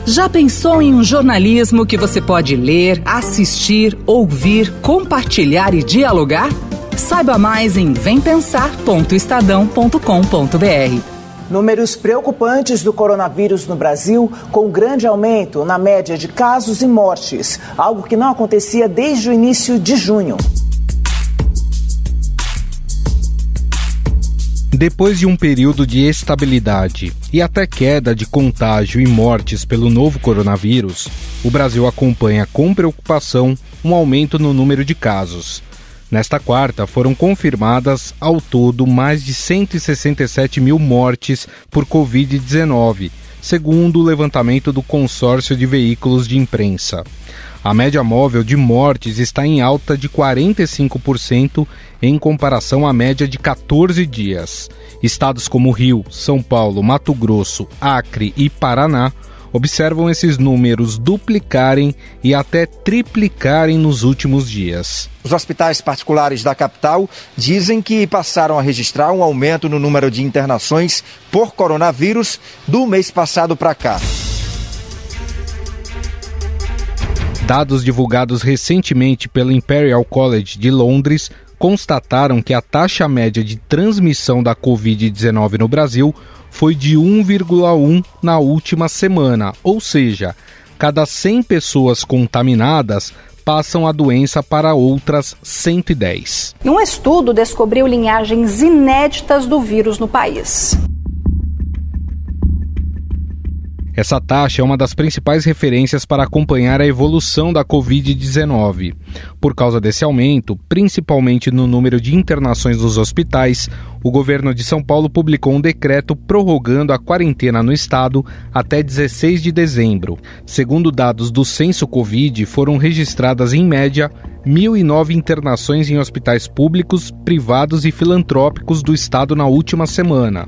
Já pensou em um jornalismo que você pode ler, assistir, ouvir, compartilhar e dialogar? Saiba mais em vempensar.estadão.com.br. Números preocupantes do coronavírus no Brasil, com grande aumento na média de casos e mortes, algo que não acontecia desde o início de junho. Depois de um período de estabilidade e até queda de contágio e mortes pelo novo coronavírus, o Brasil acompanha com preocupação um aumento no número de casos. Nesta quarta, foram confirmadas ao todo mais de 167 mil mortes por Covid-19, segundo o levantamento do consórcio de veículos de imprensa. A média móvel de mortes está em alta de 45% em comparação à média de 14 dias. Estados como Rio, São Paulo, Mato Grosso, Acre e Paraná observam esses números duplicarem e até triplicarem nos últimos dias. Os hospitais particulares da capital dizem que passaram a registrar um aumento no número de internações por coronavírus do mês passado para cá. Dados divulgados recentemente pelo Imperial College de Londres constataram que a taxa média de transmissão da Covid-19 no Brasil foi de 1,1 na última semana, ou seja, cada 100 pessoas contaminadas passam a doença para outras 110. Um estudo descobriu linhagens inéditas do vírus no país. Essa taxa é uma das principais referências para acompanhar a evolução da Covid-19. Por causa desse aumento, principalmente no número de internações nos hospitais, o governo de São Paulo publicou um decreto prorrogando a quarentena no estado até 16 de dezembro. Segundo dados do Censo Covid, foram registradas em média 1.009 internações em hospitais públicos, privados e filantrópicos do estado na última semana.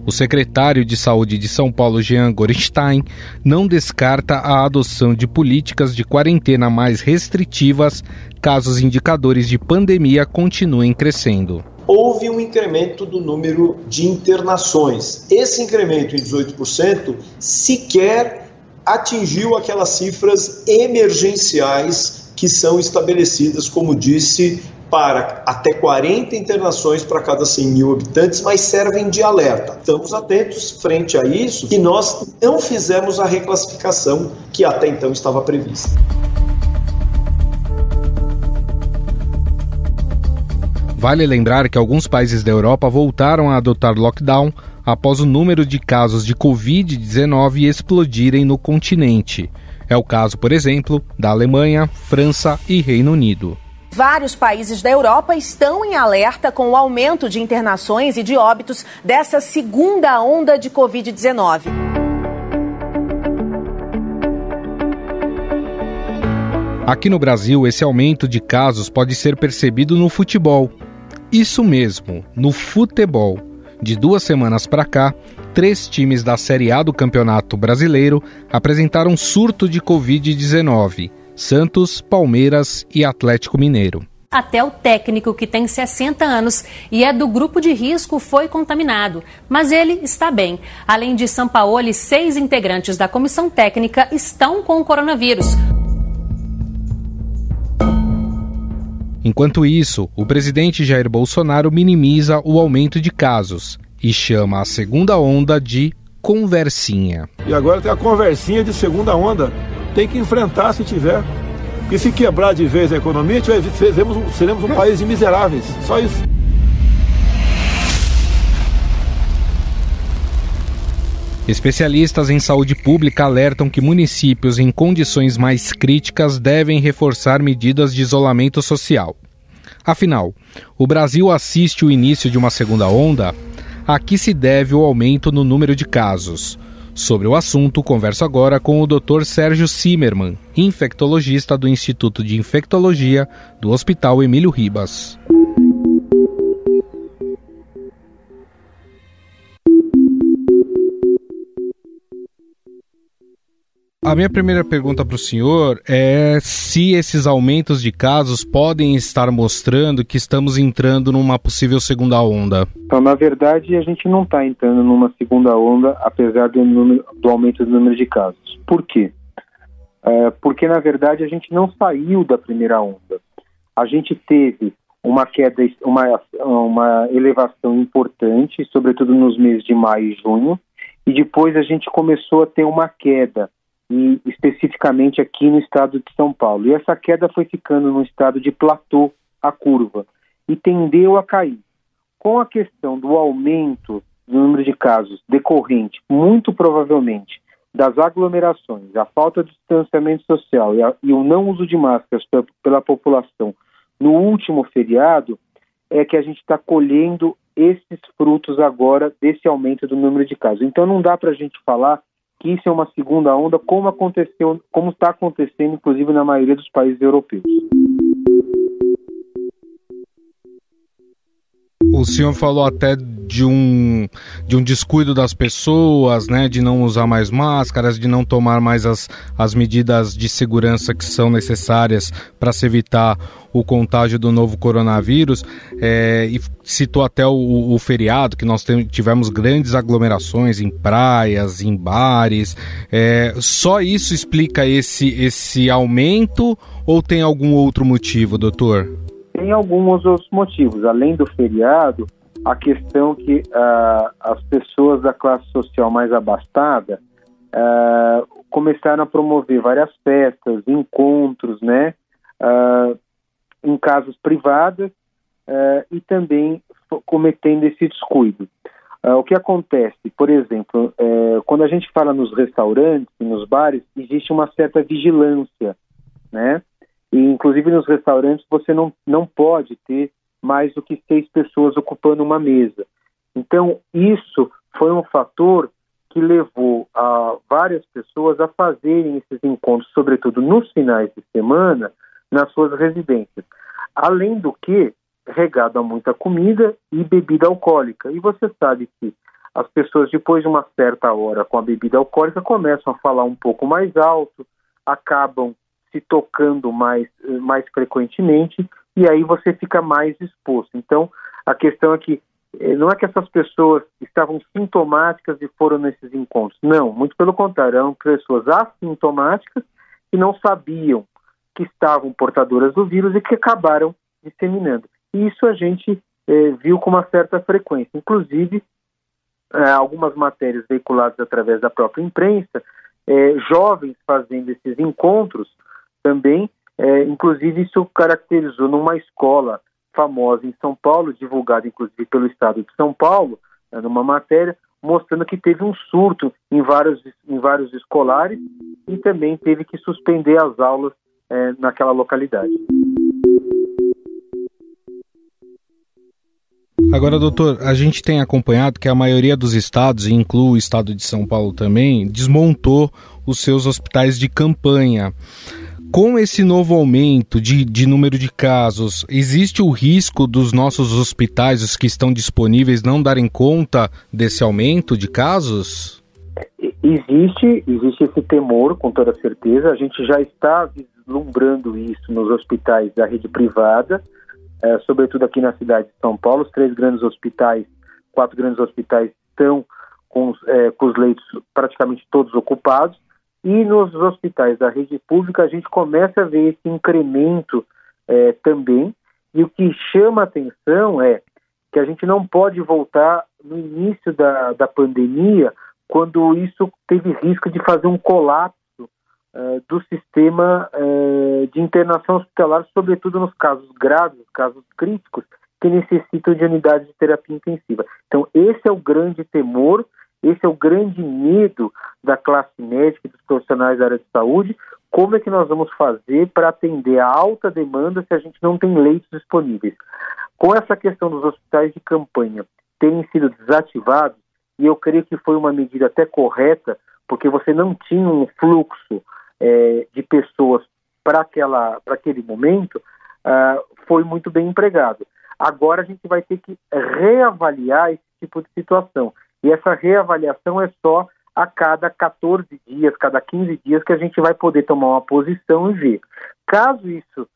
O secretário de Saúde de São Paulo, Jean Gorenstein, não descarta a adoção de políticas de quarentena mais restritivas caso os indicadores de pandemia continuem crescendo. Houve um incremento do número de internações. Esse incremento em 18% sequer atingiu aquelas cifras emergenciais que são estabelecidas, como disse, para até 40 internações para cada 100 mil habitantes, mas servem de alerta. Estamos atentos frente a isso e nós não fizemos a reclassificação que até então estava prevista. Vale lembrar que alguns países da Europa voltaram a adotar lockdown após o número de casos de Covid-19 explodirem no continente. É o caso, por exemplo, da Alemanha, França e Reino Unido. Vários países da Europa estão em alerta com o aumento de internações e de óbitos dessa segunda onda de Covid-19. Aqui no Brasil, esse aumento de casos pode ser percebido no futebol. Isso mesmo, no futebol. De 2 semanas para cá, 3 times da Série A do Campeonato Brasileiro apresentaram surto de Covid-19. Santos, Palmeiras e Atlético Mineiro. Até o técnico, que tem 60 anos e é do grupo de risco, foi contaminado, mas ele está bem. Além de Sampaoli, 6 integrantes da comissão técnica estão com o coronavírus. Enquanto isso, o presidente Jair Bolsonaro minimiza o aumento de casos e chama a segunda onda de conversinha. E agora tem a conversinha de segunda onda. Tem que enfrentar se tiver. E se quebrar de vez a economia, seremos um país de miseráveis. Só isso. Especialistas em saúde pública alertam que municípios em condições mais críticas devem reforçar medidas de isolamento social. Afinal, o Brasil assiste o início de uma segunda onda? A que se deve o aumento no número de casos? Sobre o assunto, converso agora com o Dr. Sérgio Zimmermann, infectologista do Instituto de Infectologia do Hospital Emílio Ribas. A minha primeira pergunta para o senhor é se esses aumentos de casos podem estar mostrando que estamos entrando numa possível segunda onda. Então, na verdade, a gente não está entrando numa segunda onda, apesar do aumento do número de casos. Por quê? Porque, na verdade, a gente não saiu da primeira onda. A gente teve uma queda, uma elevação importante, sobretudo nos meses de maio e junho, e depois a gente começou a ter uma queda, e especificamente aqui no estado de São Paulo. E essa queda foi ficando num estado de platô, a curva, e tendeu a cair. Com a questão do aumento do número de casos decorrente, muito provavelmente, das aglomerações, a falta de distanciamento social e o não uso de máscaras pela população no último feriado, é que a gente está colhendo esses frutos agora desse aumento do número de casos. Então não dá para a gente falar que isso é uma segunda onda, como está acontecendo, inclusive, na maioria dos países europeus. O senhor falou até de um descuido das pessoas, né, de não usar mais máscaras, de não tomar mais as medidas de segurança que são necessárias para se evitar o contágio do novo coronavírus, e citou até o feriado, que nós tivemos grandes aglomerações em praias, em bares. Só isso explica esse aumento ou tem algum outro motivo, doutor? Tem alguns outros motivos. Além do feriado, a questão que as pessoas da classe social mais abastada começaram a promover várias festas, encontros, né, em casas privadas, e também cometendo esse descuido. O que acontece, por exemplo, quando a gente fala nos restaurantes e nos bares, existe uma certa vigilância, né? E, inclusive, nos restaurantes você não pode ter mais do que 6 pessoas ocupando uma mesa. Então, isso foi um fator que levou várias pessoas a fazerem esses encontros, sobretudo nos finais de semana, nas suas residências. Além do que, regado a muita comida e bebida alcoólica. E você sabe que as pessoas, depois de uma certa hora com a bebida alcoólica, começam a falar um pouco mais alto, acabam se tocando mais frequentemente, e aí você fica mais exposto. Então, a questão é que não é que essas pessoas estavam sintomáticas e foram nesses encontros. Não, muito pelo contrário, eram pessoas assintomáticas que não sabiam que estavam portadoras do vírus e que acabaram disseminando. E isso a gente viu com uma certa frequência. Inclusive, algumas matérias veiculadas através da própria imprensa, jovens fazendo esses encontros também, inclusive isso caracterizou numa escola famosa em São Paulo, divulgada inclusive pelo Estado de São Paulo, numa matéria, mostrando que teve um surto em vários escolares e também teve que suspender as aulas naquela localidade. Agora, doutor, a gente tem acompanhado que a maioria dos estados, e inclui o estado de São Paulo também, desmontou os seus hospitais de campanha. Com esse novo aumento de número de casos, existe o risco dos nossos hospitais, os que estão disponíveis, não darem conta desse aumento de casos? Existe esse temor, com toda certeza. A gente já está vislumbrando isso nos hospitais da rede privada, sobretudo aqui na cidade de São Paulo. Os 4 grandes hospitais estão com os leitos praticamente todos ocupados. E nos hospitais da rede pública a gente começa a ver esse incremento também, e o que chama a atenção é que a gente não pode voltar no início da pandemia, quando isso teve risco de fazer um colapso do sistema de internação hospitalar, sobretudo nos casos graves, casos críticos, que necessitam de unidades de terapia intensiva. Então esse é o grande temor, esse é o grande medo da classe médica e dos profissionais da área de saúde. Como é que nós vamos fazer para atender a alta demanda se a gente não tem leitos disponíveis? Com essa questão dos hospitais de campanha terem sido desativados, e eu creio que foi uma medida até correta, porque você não tinha um fluxo de pessoas para aquele momento, foi muito bem empregado. Agora a gente vai ter que reavaliar esse tipo de situação. E essa reavaliação é só a cada 14 dias, cada 15 dias, que a gente vai poder tomar uma posição e ver. Caso isso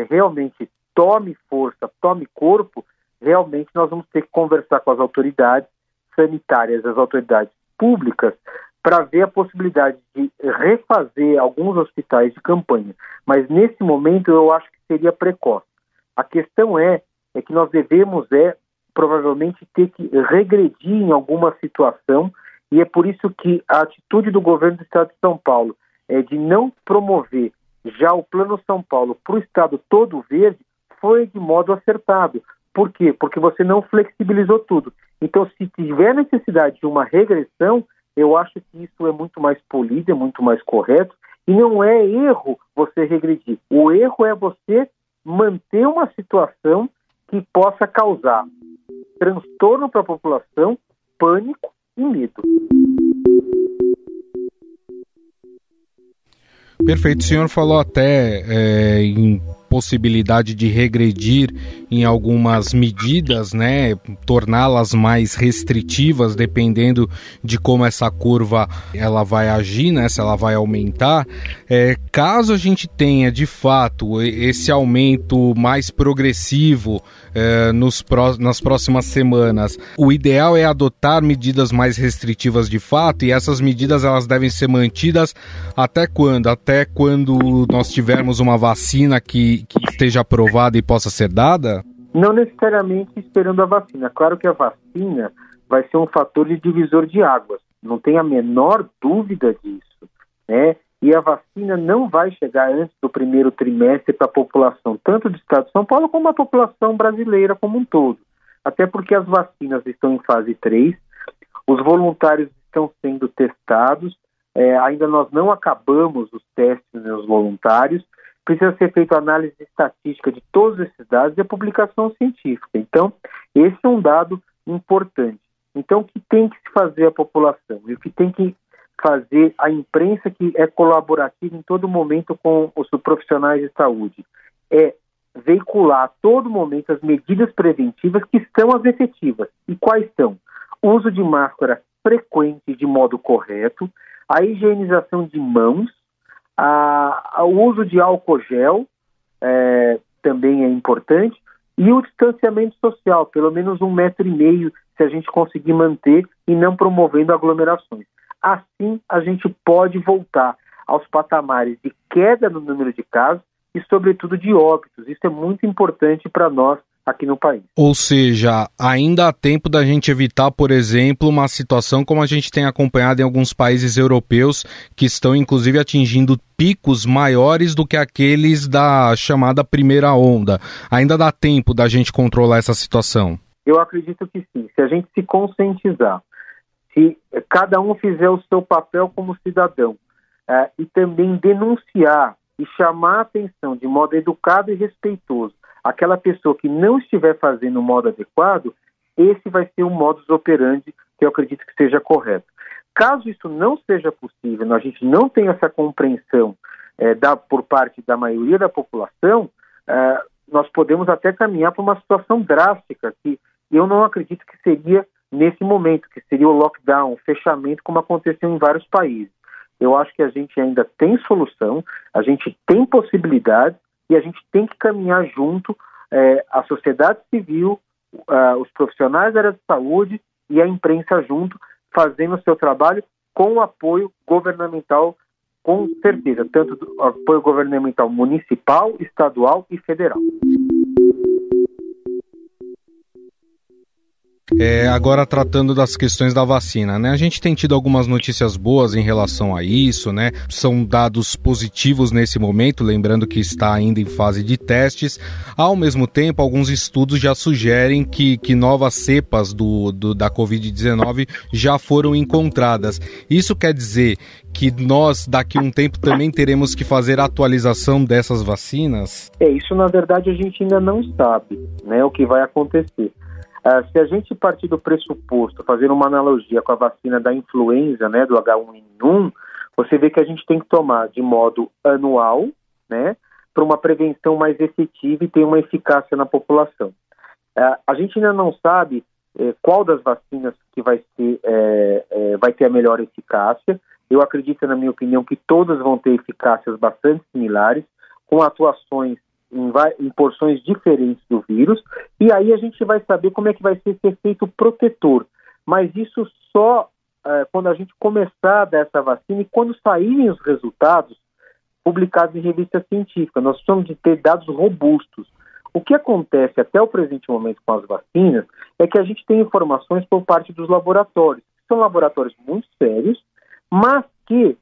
realmente tome força, tome corpo, realmente nós vamos ter que conversar com as autoridades sanitárias, as autoridades públicas, para ver a possibilidade de refazer alguns hospitais de campanha. Mas nesse momento eu acho que seria precoce. A questão é que nós devemos provavelmente ter que regredir em alguma situação, e é por isso que a atitude do governo do Estado de São Paulo de não promover já o Plano São Paulo para o Estado todo verde foi de modo acertado. Por quê? Porque você não flexibilizou tudo. Então, se tiver necessidade de uma regressão, eu acho que isso é muito mais polido, é muito mais correto, e não é erro você regredir. O erro é você manter uma situação que possa causar transtorno para a população, pânico e medo. Perfeito. O senhor falou até em possibilidade de regredir em algumas medidas, né, torná-las mais restritivas, dependendo de como essa curva ela vai agir, né, se ela vai aumentar. Caso a gente tenha, de fato, esse aumento mais progressivo nas próximas semanas, o ideal é adotar medidas mais restritivas de fato, e essas medidas elas devem ser mantidas até quando? Até quando nós tivermos uma vacina que esteja aprovada e possa ser dada? Não necessariamente esperando a vacina. Claro que a vacina vai ser um fator de divisor de águas, não tem a menor dúvida disso, né? E a vacina não vai chegar antes do primeiro trimestre para a população, tanto do Estado de São Paulo como a população brasileira como um todo. Até porque as vacinas estão em fase 3, os voluntários estão sendo testados, ainda nós não acabamos os testes nos voluntários, precisa ser feita análise estatística de todos esses dados e a publicação científica. Então, esse é um dado importante. Então, o que tem que se fazer a população e o que tem que fazer a imprensa, que é colaborativa em todo momento com os profissionais de saúde, é veicular a todo momento as medidas preventivas que são as efetivas. E quais são? O uso de máscara frequente de modo correto, a higienização de mãos, o uso de álcool gel também é importante, e o distanciamento social, pelo menos 1,5 metro, se a gente conseguir manter e não promovendo aglomerações. Assim, a gente pode voltar aos patamares de queda no número de casos e, sobretudo, de óbitos. Isso é muito importante para nós aqui no país. Ou seja, ainda há tempo da gente evitar, por exemplo, uma situação como a gente tem acompanhado em alguns países europeus, que estão inclusive atingindo picos maiores do que aqueles da chamada primeira onda. Ainda dá tempo da gente controlar essa situação? Eu acredito que sim. Se a gente se conscientizar, se cada um fizer o seu papel como cidadão e também denunciar e chamar a atenção de modo educado e respeitoso aquela pessoa que não estiver fazendo o modo adequado, esse vai ser um modus operandi que eu acredito que seja correto. Caso isso não seja possível, a gente não tem essa compreensão por parte da maioria da população, nós podemos até caminhar para uma situação drástica, que eu não acredito que seria nesse momento, que seria o lockdown, o fechamento, como aconteceu em vários países. Eu acho que a gente ainda tem solução, a gente tem possibilidades, e a gente tem que caminhar junto a sociedade civil, os profissionais da área de saúde e a imprensa junto, fazendo o seu trabalho com o apoio governamental, com certeza, tanto do apoio governamental municipal, estadual e federal. Agora tratando das questões da vacina, né? A gente tem tido algumas notícias boas em relação a isso, né? São dados positivos nesse momento, lembrando que está ainda em fase de testes. Ao mesmo tempo, alguns estudos já sugerem que novas cepas da Covid-19 já foram encontradas. Isso quer dizer que nós, daqui a um tempo, também teremos que fazer a atualização dessas vacinas? Isso, na verdade, a gente ainda não sabe, né, o que vai acontecer. Se a gente partir do pressuposto, fazer uma analogia com a vacina da influenza, né, do H1N1, você vê que a gente tem que tomar de modo anual, né, para uma prevenção mais efetiva e ter uma eficácia na população. A gente ainda não sabe qual das vacinas que vai ter a melhor eficácia. Eu acredito, na minha opinião, que todas vão ter eficácias bastante similares, com atuações em porções diferentes do vírus, e aí a gente vai saber como é que vai ser esse efeito protetor. Mas isso só quando a gente começar a dar essa vacina e quando saírem os resultados publicados em revista científica. Nós precisamos de ter dados robustos. O que acontece até o presente momento com as vacinas é que a gente tem informações por parte dos laboratórios. São laboratórios muito sérios, mas que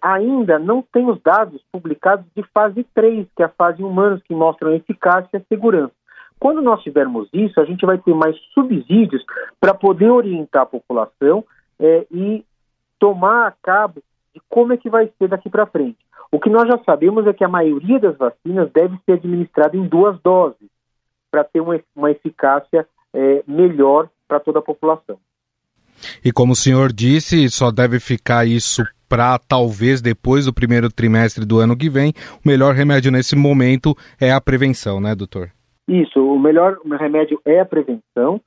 ainda não tem os dados publicados de fase 3, que é a fase em humanos, que mostram a eficácia e a segurança. Quando nós tivermos isso, a gente vai ter mais subsídios para poder orientar a população e tomar a cabo de como é que vai ser daqui para frente. O que nós já sabemos é que a maioria das vacinas deve ser administrada em 2 doses, para ter uma eficácia melhor para toda a população. E como o senhor disse, só deve ficar isso para talvez depois do primeiro trimestre do ano que vem. O melhor remédio nesse momento é a prevenção, né, doutor? Isso, o melhor remédio é a prevenção,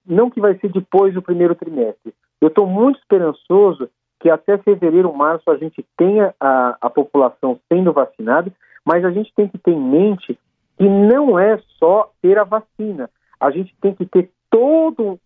não que vai ser depois do primeiro trimestre. Eu estou muito esperançoso que até fevereiro, março, a gente tenha a população sendo vacinada, mas a gente tem que ter em mente que não é só ter a vacina. A gente tem que ter todo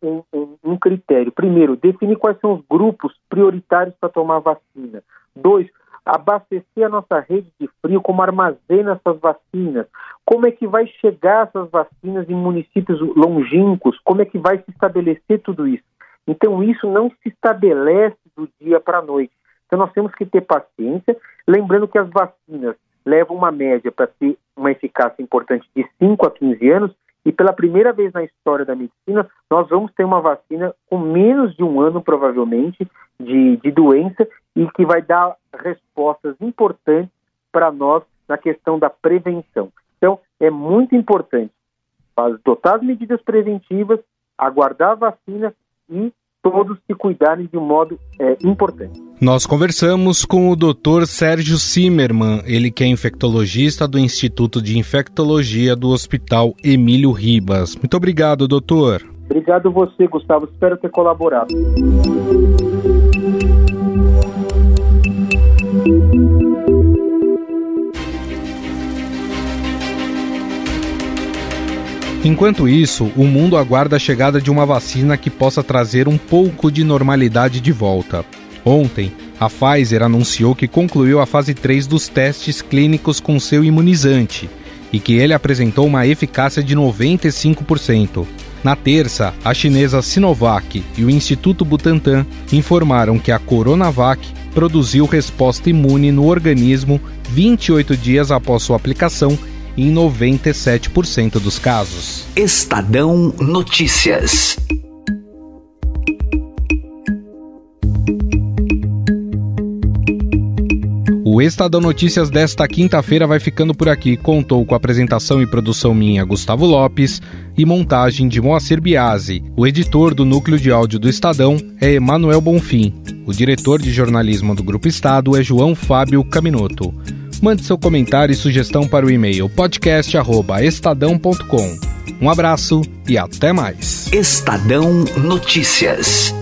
um critério. Primeiro, definir quais são os grupos prioritários para tomar a vacina. 2, abastecer a nossa rede de frio, como armazena essas vacinas, como é que vai chegar essas vacinas em municípios longínquos, como é que vai se estabelecer tudo isso. Então isso não se estabelece do dia para a noite. Então nós temos que ter paciência, lembrando que as vacinas levam uma média para ter uma eficácia importante de 5 a 15 anos, e pela primeira vez na história da medicina, nós vamos ter uma vacina com menos de 1 ano, provavelmente, de doença, e que vai dar respostas importantes para nós na questão da prevenção. Então, é muito importante adotar as medidas preventivas, aguardar a vacina e todos se cuidarem de um modo importante. Nós conversamos com o Dr. Sérgio Zimmermann, ele que é infectologista do Instituto de Infectologia do Hospital Emílio Ribas. Muito obrigado, doutor. Obrigado você, Gustavo. Espero ter colaborado. Enquanto isso, o mundo aguarda a chegada de uma vacina que possa trazer um pouco de normalidade de volta. Ontem, a Pfizer anunciou que concluiu a fase 3 dos testes clínicos com seu imunizante e que ele apresentou uma eficácia de 95%. Na terça, a chinesa Sinovac e o Instituto Butantan informaram que a Coronavac produziu resposta imune no organismo 28 dias após sua aplicação em 97% dos casos. Estadão Notícias. O Estadão Notícias desta quinta-feira vai ficando por aqui. Contou com a apresentação e produção minha, Gustavo Lopes, e montagem de Moacir Biasi. O editor do núcleo de áudio do Estadão é Emanuel Bonfim. O diretor de jornalismo do Grupo Estado é João Fábio Caminoto. Mande seu comentário e sugestão para o e-mail podcast@estadão.com. Um abraço e até mais. Estadão Notícias.